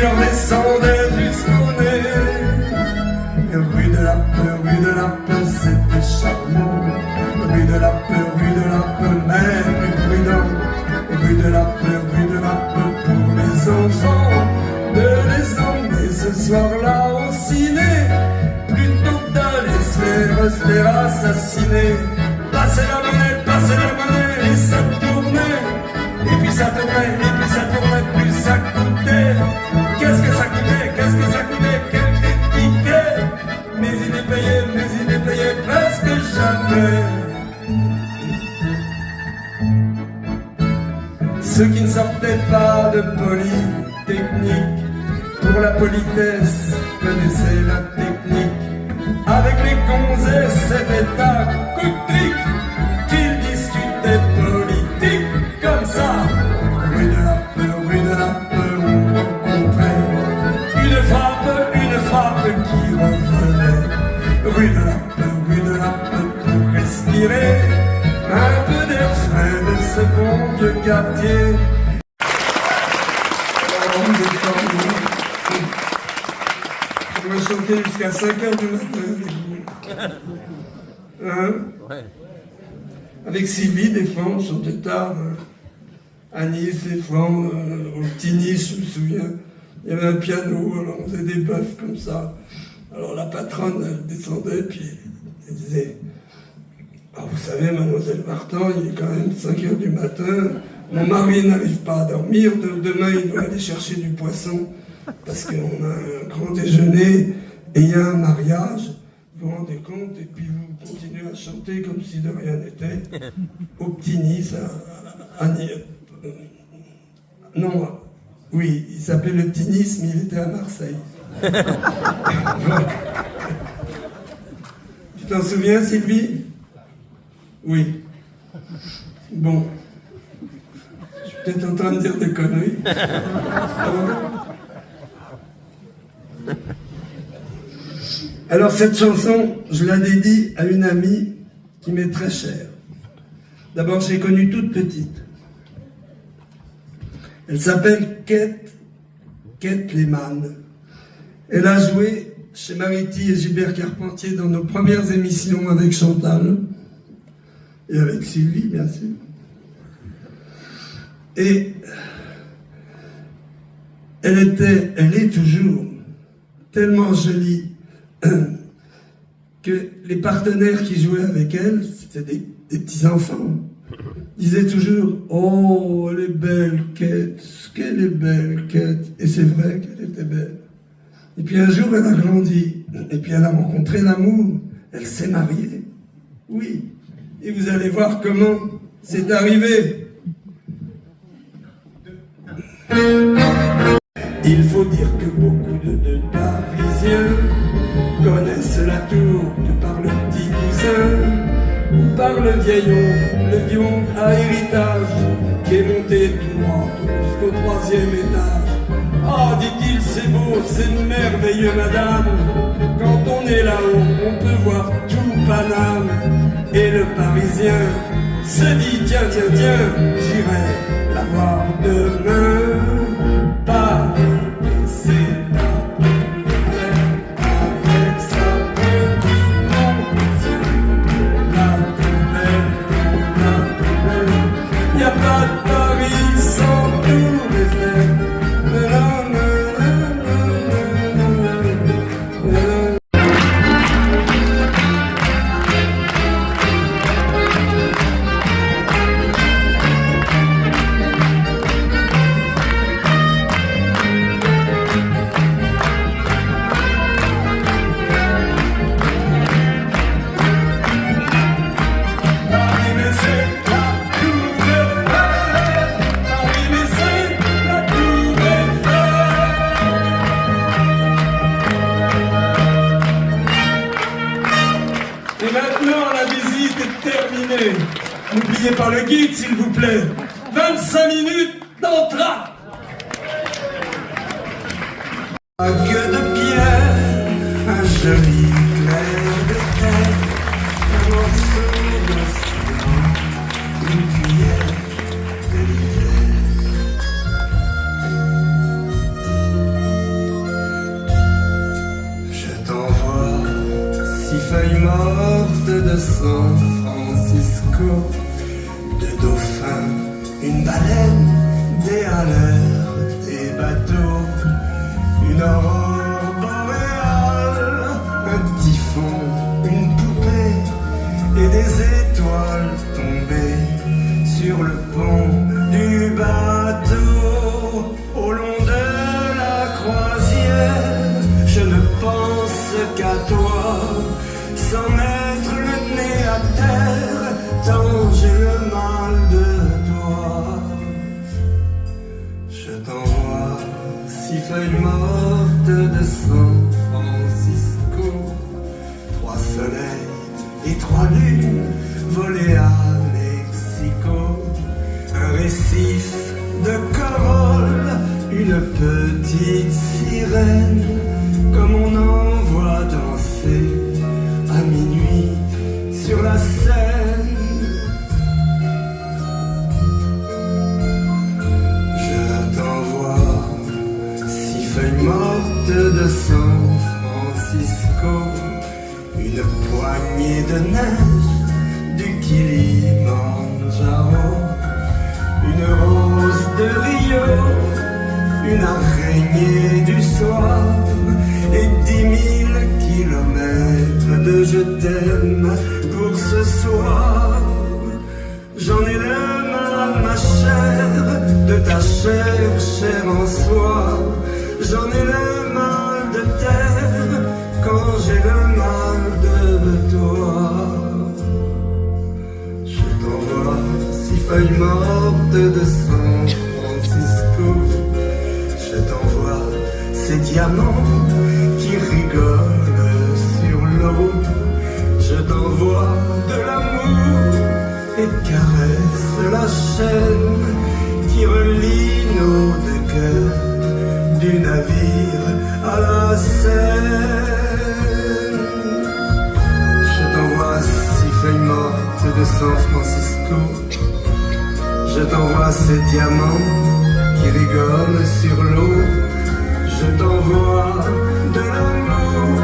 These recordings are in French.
leur descendait jusqu'au nez. Et rue de la peur, c'était charmant. Rue de la peur, mais plus prudent. Rue de la peur pour les enfants, de les emmener ce soir-là au ciné, plutôt que d'aller se faire assassiner. Passer la monnaie, et ça tournait, et puis ça tournait, plus ça coûtait. Qu'est-ce que ça coûtait, quelques tickets, mais il est payé presque jamais. Ceux qui ne sortaient pas de Polytechnique, pour la politesse, connaissaient la technique. Avec les gonzesses, c'était à coup de trick qu'ils discutaient politique comme ça. Rue de la peur, on rencontrait une frappe qui revenait. Rue de la peur pour respirer un peu d'air frais de ce bon vieux quartier. On va chanter jusqu'à 5 h du matin avec vous. Hein? Ouais. Avec Sylvie, des fois, on chantait tard. À Nice, des fois, au petit Nice, je me souviens, il y avait un piano, alors on faisait des bœufs comme ça. Alors la patronne, elle descendait, puis elle disait: oh, vous savez, mademoiselle Martin, il est quand même 5 h du matin, mon mari n'arrive pas à dormir, demain il doit aller chercher du poisson, parce qu'on a un grand déjeuner, et il y a un mariage, vous vous rendez compte, et puis vous continuez à chanter comme si de rien n'était, au petit Nice, non, oui, il s'appelait le petit Nice, mais il était à Marseille. Tu t'en souviens, Sylvie? Oui. Bon. Je suis peut-être en train de dire des conneries. Alors cette chanson, je la dédie à une amie qui m'est très chère. D'abord, je l'ai connue toute petite. Elle s'appelle Kate Lehmann. Elle a joué chez Mariti et Gilbert Carpentier dans nos premières émissions avec Chantal et avec Sylvie, bien sûr. Et elle est toujours tellement jolie que les partenaires qui jouaient avec elle, c'était des petits-enfants, disaient toujours « Oh, elle est belle, Kate, ce qu'elle est belle, Kate !» Et c'est vrai qu'elle était belle. Et puis un jour, elle a grandi, et puis elle a rencontré l'amour, elle s'est mariée. Oui, et vous allez voir comment c'est arrivé. Il faut dire que beaucoup de Parisiens connaissent la tour que par le petit cousin, ou par le vieillon à héritage, qui est monté tout droit jusqu'au 3e étage. Ah, dit-il, c'est beau, c'est merveilleux, madame. Quand on est là-haut, on peut voir tout Paname. Et le Parisien se dit, tiens, j'irai la voir demain. Paris, c'est la poubelle, avec sa petite monture. La poubelle, y a pas de Paris sans Tour Eiffel. N'oubliez pas le guide, s'il vous plaît. 25 minutes d'entracte. Un queue de pierre, un joli clair de terre, un morceau d'océan, une cuillère de l'hiver. de San Francisco. Deux dauphins, une baleine, des haleurs, des bateaux, une aurore boréale, un typhon, une poupée et des étoiles tombées sur le pont du bateau. Au long de la croisière, je ne pense qu'à toi, sans mettre le nez à terre, tant j'ai le mal de toi. Je t'envoie 6 feuilles mortes de San Francisco, 3 soleils et 3 lunes volées à Mexico, un récif de corolles, une petite sirène, comme on en voit danser à minuit sur la Seine. Je t'envoie 6 feuilles mortes de San Francisco, une poignée de neige du Kilimandjaro, une rose de Rio, une araignée du soir et 10 000 kilomètres de je t'aime pour ce soir. J'en ai le mal, ma chère, de ta chair, chair en soi. J'en ai le mal de terre quand j'ai le mal de toi. Je t'envoie 6 feuilles mortes de San Francisco. Je t'envoie ces diamants qui rigolent sur l'eau. Je t'envoie de l'amour et caresse la chaîne qui relie nos deux cœurs, du navire à la Seine. Je t'envoie 6 feuilles mortes de San Francisco. Je t'envoie ces diamants qui rigolent sur l'eau. Je t'envoie de l'amour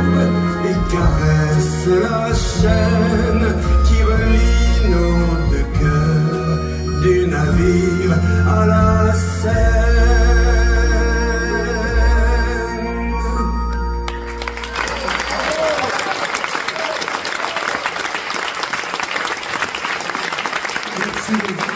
et caresse la chaîne qui relie nos deux cœurs, du navire à la Seine. Merci beaucoup.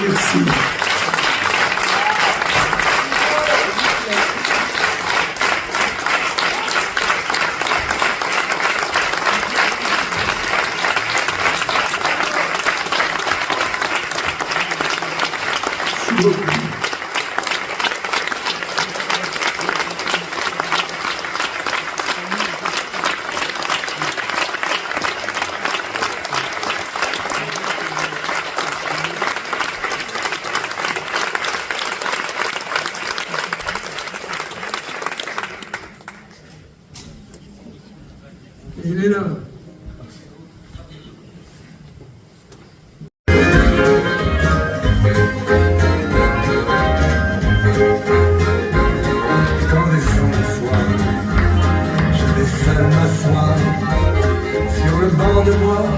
Merci. Il est là. Quand descend le soir, je vais seul m'asseoir sur le banc de bois.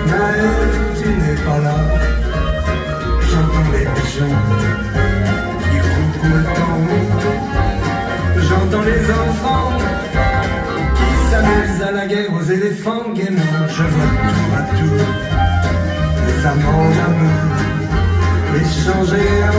Naël, tu n'es pas là. J'entends les pigeons qui coucouent le temps. J'entends les enfants qui s'amusent à la guerre aux éléphants gaiement. Je vois tour à tour les amants d'amour échangés en